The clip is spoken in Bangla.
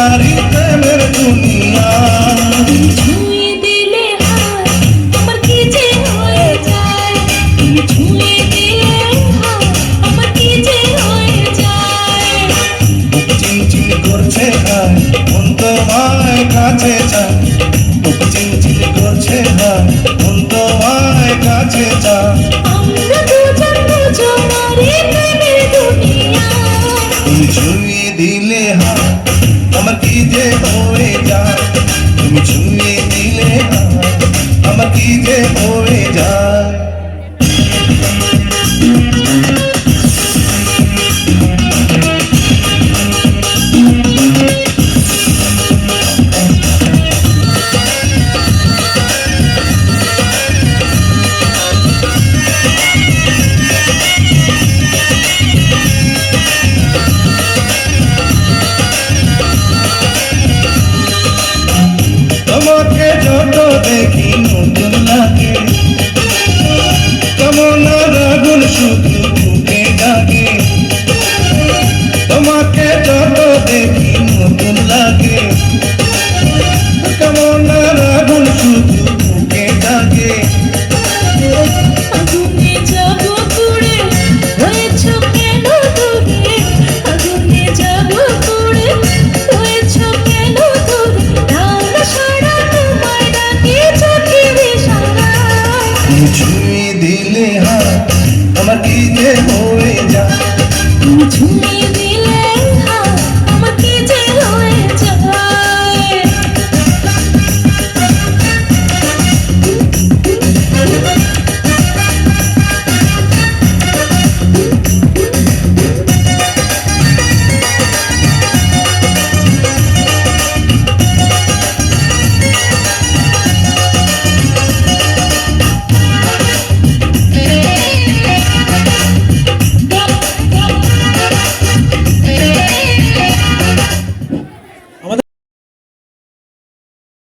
নারী প্রেমের দুনিয়া। তুমি ছুঁয়ে দিলে হাত আমার কি যে হয়ে যায়, তুমি ছুঁয়ে দিলে হাত আমার কি যে হয়ে যায়। বুক চিনচিন করছে হায় মন তোমায় কাছে চায়, বুক চিনচিন করছে হায় মন তোমায় কাছে চায়। আমরা দুজন দুজনারই প্রেমের দুনিয়া। তুমি ছুঁয়ে দিলে হায় আমার কি যে হয়ে যায়, তুমি ছুঁয়ে দিলে হায় আমার কি যে হয়ে যায়।